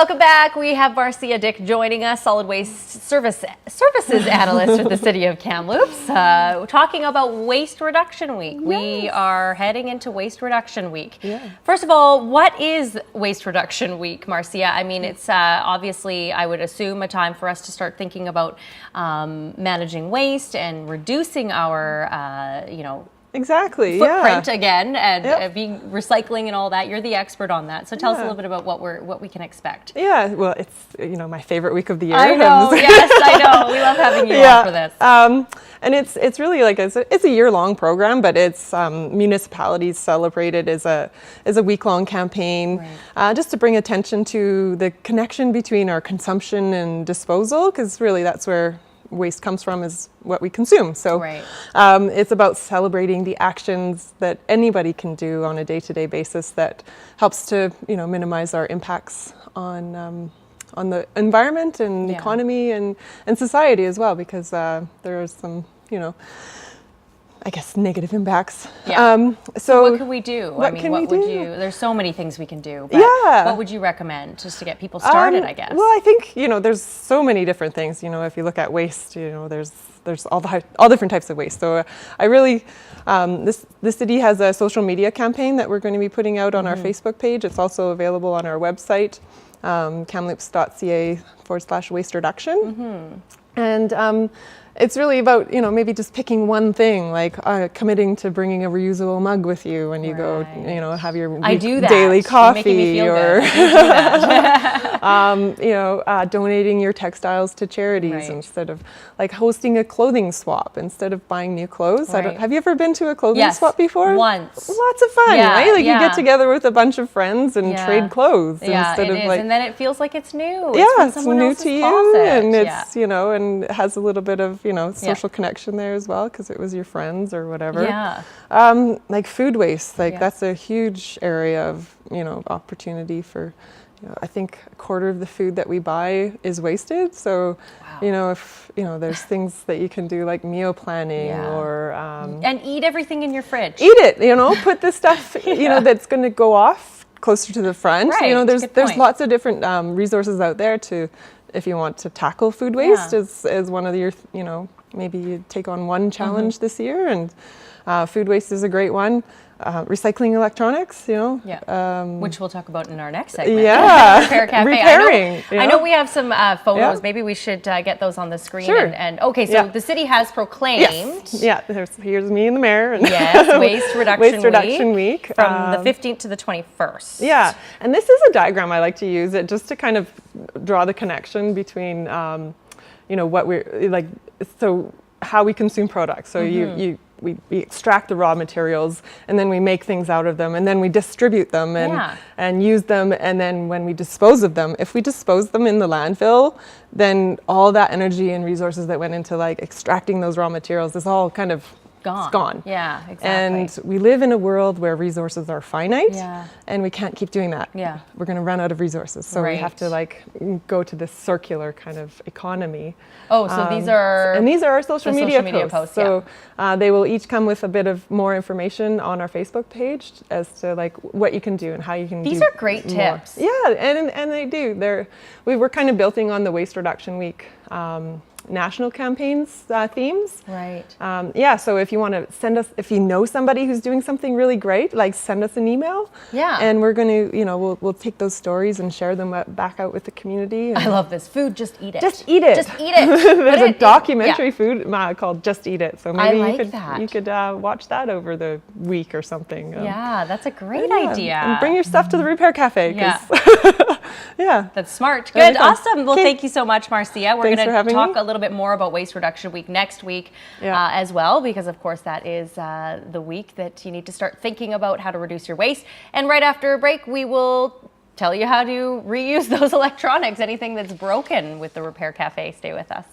Welcome back. We have Marcia Dick joining us, solid waste services analyst with the City of Kamloops, talking about Waste Reduction Week. Yes. We are heading into Waste Reduction Week. Yeah. First of all, what is Waste Reduction Week, Marcia? I mean, it's obviously, I would assume, a time for us to start thinking about managing waste and reducing our, exactly. footprint again, and being recycling and all that. You're the expert on that, so tell us a little bit about what we can expect. Yeah, well, it's my favorite week of the year. I know. Yes, I know. We love having you on for this. And it's really like it's a year-long program, but it's municipalities celebrate it as a week-long campaign, just to bring attention to the connection between our consumption and disposal, because really that's where waste comes from, is what we consume. So it's about celebrating the actions that anybody can do on a day-to-day basis that helps to minimize our impacts on the environment and economy and society as well, because there are some I guess negative impacts. Yeah. So what can we do? There's so many things we can do. But what would you recommend just to get people started, I guess? Well, I think, there's so many different things. If you look at waste, there's all different types of waste. So I really, the city has a social media campaign that we're going to be putting out on our Facebook page. It's also available on our website, kamloops.ca/waste reduction. And it's really about, maybe just picking one thing, like committing to bringing a reusable mug with you when you go, have your daily coffee, or donating your textiles to charities instead of like hosting a clothing swap instead of buying new clothes. Have you ever been to a clothing swap before? Once. Lots of fun, right? Like you get together with a bunch of friends and trade clothes instead of and then it feels like it's new. It's new to you, and it's and it has a little bit of social connection there as well, because it was your friends or whatever. Like food waste, that's a huge area of opportunity for. I think a quarter of the food that we buy is wasted. So, if there's things that you can do like meal planning or and eat everything in your fridge. Eat it. Put the stuff that's going to go off closer to the front. There's lots of different resources out there to. If you want to tackle food waste as one of your, maybe you take on one challenge this year, and food waste is a great one. Recycling electronics, which we'll talk about in our next segment. Repair Cafe. Repairing. I know we have some photos. Maybe we should get those on the screen. Sure. And the city has proclaimed. Here's me and the mayor. And Waste Reduction Week from the 15th to the 21st. Yeah, and this is a diagram I like to use it just to kind of draw the connection between, what we're like. So how we consume products. So we extract the raw materials, and then we make things out of them, and then we distribute them and use them, and then when we dispose of them, if we dispose them in the landfill, then all that energy and resources that went into like extracting those raw materials is all kind of gone. Yeah, exactly. And we live in a world where resources are finite, and we can't keep doing that. Yeah. We're going to run out of resources, so we have to go to this circular kind of economy. Oh, so these are our social media posts. So they will each come with a bit of more information on our Facebook page as to like what you can do and how you can do. These are great tips. Yeah, and they do. We were kind of building on the Waste Reduction Week national campaigns themes. Right. So if you want to send us, if you know somebody who's doing something really great, like send us an email. Yeah. And we're going to, we'll take those stories and share them back out with the community. I love this. Food, just eat it. Just eat it. Just eat it. There's a documentary food called Just Eat It. So maybe you could watch that over the week or something. That's a great idea. And bring your stuff to the Repair Cafe. That's smart. Good. Awesome. Well, thank you so much, Marcia. We're going to talk a little bit more about Waste Reduction Week next week as well, because of course that is the week that you need to start thinking about how to reduce your waste. And right after a break, we will tell you how to reuse those electronics, anything that's broken with the Repair Cafe. Stay with us.